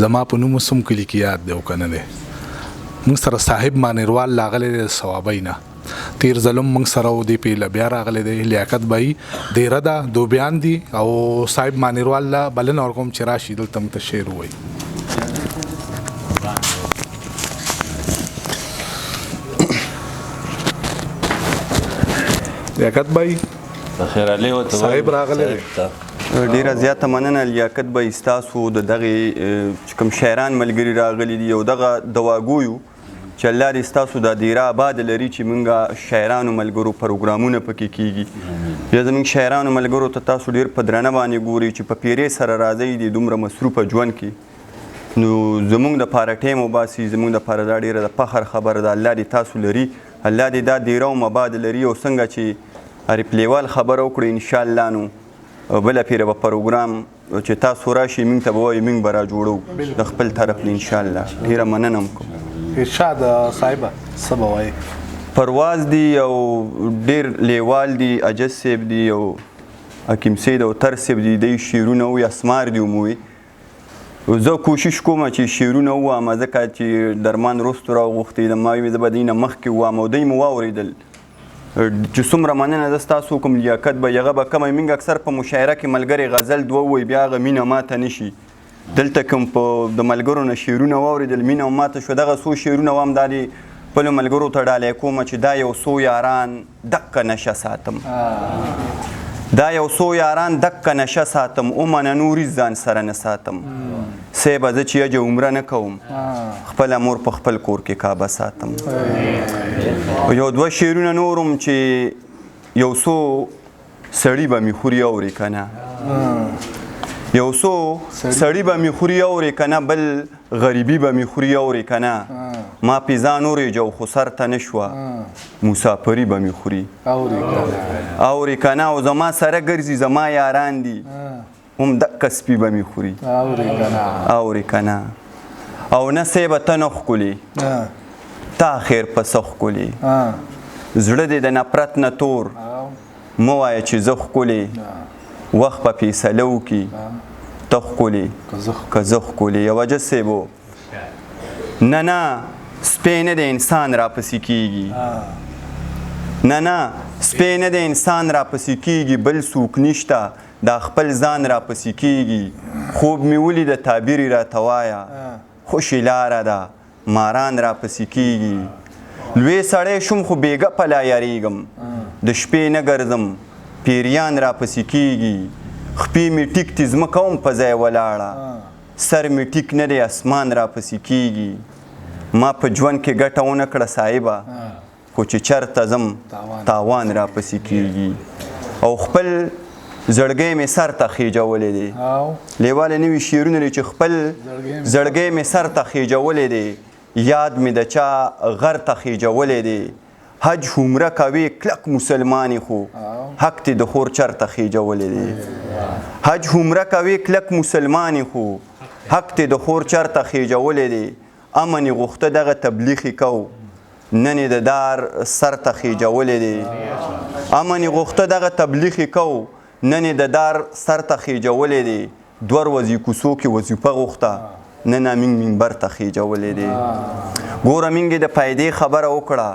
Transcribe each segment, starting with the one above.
زما په نوم سم کلی کې یاد دی او کنه دی موږ سره صاحب مانېروال لاغلی دی سواندۍ نه تیر ظلم موږ سره و دی پیله بیا راغلی دی لیاقت بھائی دیره ده دوبیان دي او صاحب مانېروال له بلنه ورکوم چې راشي دلته موږ ته شعر ووایي لیاقت بھائی بخیر علی او صاحب راغلی دی ډیره زیاته مننه لیاقت بھائی ستاسو د دغه کوم شاعران ملګري راغلي دي او دغه دواګویو چې الله دې ستاسو د دیره آباد لري چې موږ شاعرانو ملګرو پروګرامونه پکې کیږي بیا زموږ شاعرانو ملګرو ته تاسو ډیر په درنه باندې ګوري چې په پیرې سره راځئ د دومره مصروفه ژوند کې نو زموږ دپاره ټایم وباسي زموږ دپاره دا ډیره د فخر خبره ده الله دې تاسو لري الله دې دا دیره هم آباد لري او څنګه چې ریپلیوال خبره وکړي انشاءالله نو بله پیره به پروګرام چې تاسو راشي موږ ته به وایي موږ به را جوړو د خپل طرف نه انشاءالله ډېره مننه هم کوم ارشاد صاحبه څه به وایي پرواز دی او ډېر لیوال دی عجز صاحب دی او حکیم سید او تر صاحب دی دی شعرونه وي اسمار دی وموي زه کوشش کوم چې شعرونه ووایم ځکه چې درمان وروستو راوغوښتې د ما وي زه به دوی نه مخکې ووایم او دوی مو واورېدل چې څومره مننه زه ستاسو کوم لیاقت به هغه به کمی موږ اکثر په مشاعره کې ملګري غزل دوه ووایي بیا هغه مینه ماته نه شي دلته کوم په د ملګرو نه شعرونه واورېدل مینه ماته شوه دغه څو شعرونه وام دا دې خپلو ملګرو ته ډالۍ کوم چې دا یو څو یاران دقه نشه ساتم دا یو څو یاران دقه نشه ساتم ومنه نوري ځان سره نه ساتم صیبه زه چې اجه عمره نه کوم خپله مور په خپل کور کې کعبه ساتم یو دوه شعرونه نورم چې یو څو سړي به مې خوري اورې که نه یو څو سړي به مې خوري اورې که نه بل غریبي به مې خوري اورې که نه ما پې ځان اورېجو خو سر ته نه شوه مسافري به مې خوري اورې که نه او زما سره ګرځي زما یاران دي هم دقه سپي به مې خوري اورې که نه او نه صیبه ته نه ښکلې تا خیر په څه ښکلې زړه دې د نفرت نه تور مه وایه چې زه ښکلې وخت به فیصله وکړي ته ښکلې که زه ښکلې یو عجز صیب و نه نه سپی نه د انسان راپسې کېږي نه نه سپی نه د انسان راپسې کېږي بل څوک نشته دا خپل ځان راپسې کېږي خوب مې ولید تعبیر یې راته وایه خوشې لاره ده ماران راپسې کېږي لوی سړی شوم خو بیګه په لا یاریږم د شپې نه ګرځم پیریان راپسې کېږي خپې مې ټیک تي ځمکه هم په ځای ولاړه سر مې ټیک نه دی اسمان راپسې کېږي ما په ژوند کې ګټه ونه کړه صاحبه خو چې چرته ځم تاوان راپسې کېږي او خپل زړګی مې سر ته خیجولی دی لیواله نوي شعرونه دی چې خپل زړګی مې سر ته خیجولی دی یاد مې د چا غر ته خیجولی دی حج عمره کوي کلک مسلمانی خو حق دې د خور چرته خیجولی دی حج عمره کوي کلک مسلمانی خو حق دې د خور چرته خیجولی دی امن یې غوښته دغه تبلیغ کو نن یې د دار سر ته خیجولی دی امن یې غوښته دغه تبلیغ کو نن د دار سر ته خیجولی دی دوه ورځې کوڅو کې وظیفه غوښته نن موږ منبر ته خیجولی دی ګوره موږ د فایدې خبره وکړه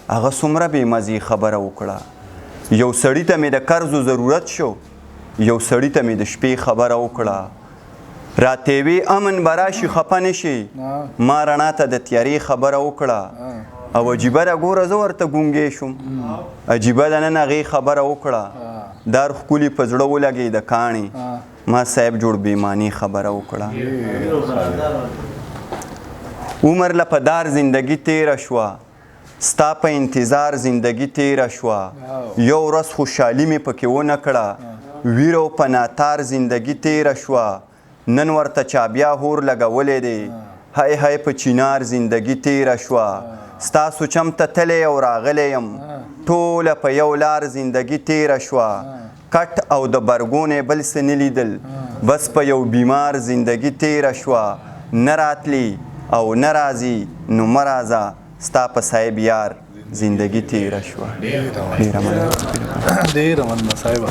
هغه څومره بېمزې خبره وکړه یو سړي ته مې د قرضو ضرورت شو یو سړي ته مې د شپې خبره وکړه راته وی امن به راشي خفه نه شي ما رڼا ته د تیارې خبره وکړه او عجیبه ده ګوره زه ورته ګونګې شوم عجیبه ده نن هغې خبره وکړه دار ښکلي په زړه ولګې د کاڼې ما صاحب جوړ بېماني خبره وکړه عمر له په دار زندګي تیره شوه ستا په انتظار زندګي تیره شوه یو ورځ خوشحالي مې پکې ونه کړه ویر او په ناتار زندګي تیره شوه نن ورته چا بیا هور لګولی دی هی هی په چینار زندګي تیره شوه ستاسو چم ته تلی او راغلی یم ټوله په یو لار زندګي تیره شوه کټ او د برګونې بل څه نه لیدل بس په یو بیمار زندګي تیره شوه نه راتلی او نه راځي نو مه راځه ستا په صاحب یار زندگی تیره شوه. ډیره مننه. ډیره مننه صاحبه.